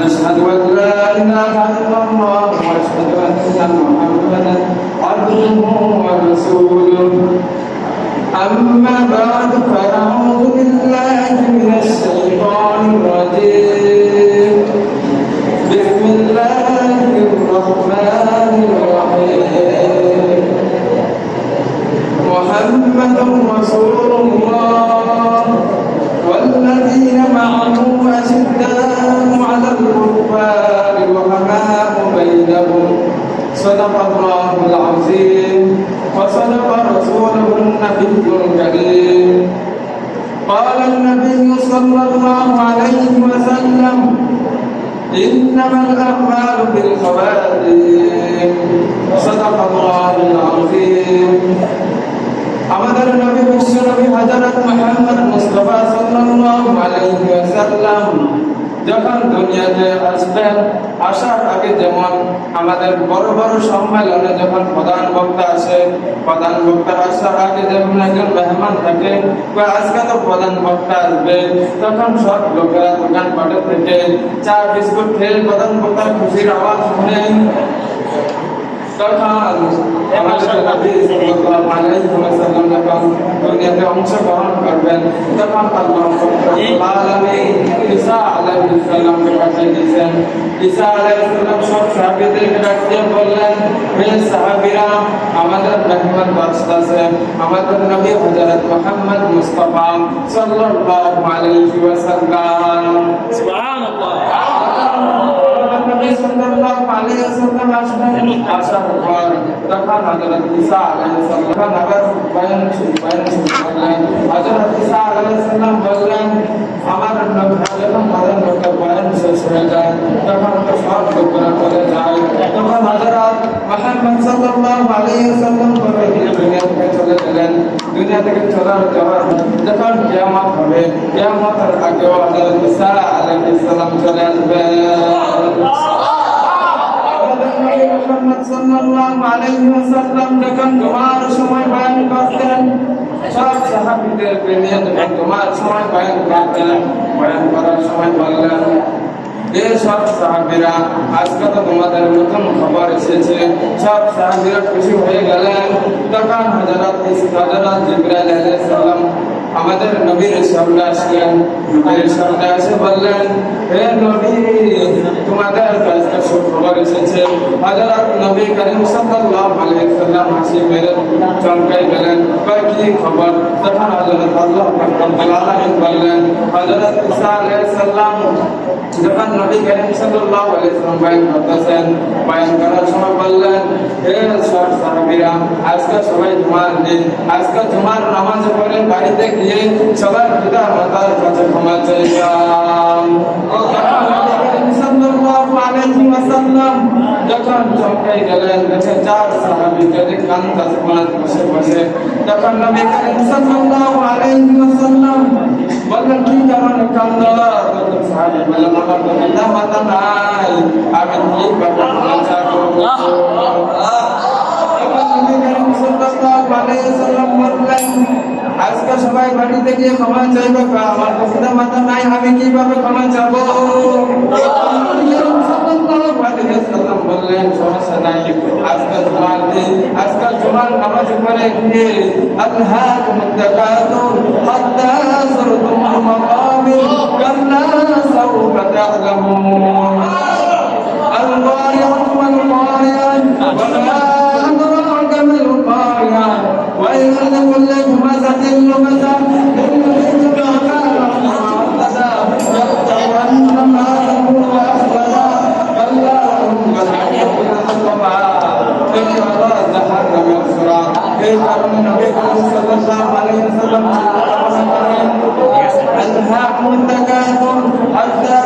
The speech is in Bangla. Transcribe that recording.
ونشهد أن لا إله إلا الله ونشهد أن محمدا عبده ورسوله أما بعد فأعوذ بالله من الشيطان الرجيم بسم الله الرحمن الرحيم محمد رسول الله والذين معه أشداء على الكفار رحماء بينهم صدق الله العظيم وصدق رسوله النبي الكريم قال النبي صلى الله عليه وسلم إنما الأعمال بالخواتيم صدق الله العظيم আমাদের নবী বিশ্ব নবী হযরত মুহাম্মদ মুস্তাফা সাল্লাল্লাহু আলাইহি ওয়াসাল্লাম যখন দুনিয়াতে আসবেন আসার আগে যেমন আমাদের বড় বড় সম্মেলনে যখন প্রধান বক্তা আসে, প্রধান বক্তা আসার আগে যেমন একজন মেহমান থাকে বা আজকে তো প্রধান বক্তা আসবে, তখন সব লোকেরা দোকান পাটে থেকে চা বিস্কুট খেয়ে প্রধান বক্তার খুশির আওয়াজ শুনে তখন আমাদের নবী সাল্লাল্লাহু আলাইহি ওয়াসাল্লাম যখন দুনিয়াতে অংশগ্রহণ করবেন তখন আল্লাহ রাব্বুল আলামিন ঈসা আলাইহিস সালামকে পাঠিয়ে দিয়েছেন। ঈসা আলাইহিস সালাম সব সাহাবীদেরকে ডাকতে বললেন, হে সাহাবীরা, আমাদের মেহমান আসছে, আমাদের নবী হযরত মুহাম্মদ মুস্তাফা সাল্লাল্লাহু আলাইহি ওয়াসাল্লাম। সুবহানাল্লাহ। নবী সাল্লাল্লাহু আলাইহি ওয়াসাল্লাম আসবেন, আসার পর তখন হযরত ঈসা আলাইহিস সালাম আবার বয়ান শুরু করলেন। হযরত ঈসা আলাইহিস সালাম বললেন, আমার নবী যখন প্রধান বক্তা বয়ান শেষ হয়ে যায় তখন তো সব লোকেরা চলে যায়, তখন হযরত মুহাম্মদ সাল্লাল্লাহু আলাইহি ওয়াসাল্লাম দুনিয়া থেকে চলে গেলেন। দুনিয়া থেকে চলার পর যখন কিয়ামত হবে, কিয়ামতের আগে হযরত ঈসা আলাইহিস সালাম চলে আসবেন। মুহাম্মদ সাল্লাল্লাহু আলাইহি ওয়াসাল্লাম যখন জুমার সময় বয়ান করতেন, সব সাহাবীদেরকে নিয়ে যখন জুমার সময় বয়ান করতেন, বয়ান করার সময় বললেন, এ সব সাহাবীরা, আজকে তো তোমাদের নতুন খবর এসেছে। সব সাহাবীরা খুশি হয়ে গেলেন। তখন হযরত জিবরাইল আলাইহিস সালাম আমাদের নবীর সামনে আসলেন। নবীর সামনে এসে বললেন, হে নবী, তোমাদের কাছে সুখবর এসেছে। হযরত নবী করিম সাল্লাল্লাহু আলাইহি ওয়াসাল্লাম হাসি মেরে চমকাই গেলেন, কি খবর? তখন হযরত আল্লাহ রাব্বুল আলামিন বললেন, হযরত ঈসা আলাইহিস সালাম যখন নবী করিম সাল্লাল্লাহু আলাইহি ওয়াসাল্লাম বয়ান করতেছেন, বয়ান করার সময় বললেন, হে সব সাহাবীরা, আজকে সবাই জুমার দিন, আজকে জুমার নামাজ পড়ে বাড়িতে গিয়ে সবার পিতা মাতার কাছে ক্ষমা চাইলাম। সাল্লাল্লাহু আলাইহি ওয়াসাল্লাম যখন চমকাই গেলেন, দেখে চার সাহাবী যদি কাঁদতেছে বসে বসে, তখন নবী করিম সাল্লাল্লাহু আলাইহি ওয়াসাল্লাম বললেন, কি কারণে কাঁদো? সাহাবী বললেন, আমার তো পিতা মাতা নাই, আমি কিভাবে ক্ষমা চাইবো? নবী করিম সাল্লাল্লাহু আলাইহি ওয়াসাল্লাম বললেন, আজকে সবাই বাড়িতে গিয়ে ক্ষমা চাইবো, আমার তো পিতা মাতা নাই, আমি কিভাবে ক্ষমা চাইবো? বললেন, সমস্যা নাই, আজকে জুমার দিন, আজকে জুমার নামাজ পড়ে গিয়ে আল্লাহুম্মা তাকাতুর হাত্তা যুরতুমুল মাকাবির কাল্লা সাওফা তা'লামুন আল-কারিয়াত ওয়াল-কারিয়াত ওয়া মা আদরাকা মাল-কারিয়াত ওয়াইলুন লিকুল্লি humazatin lumazah alladhi jama'a fa'adda yahsabu anna এই কারণে নবী করিম সাল্লাল্লাহু আলাইহি ওয়াসাল্লাম আল্লাহুম্মা তাকাতুর হাত্তা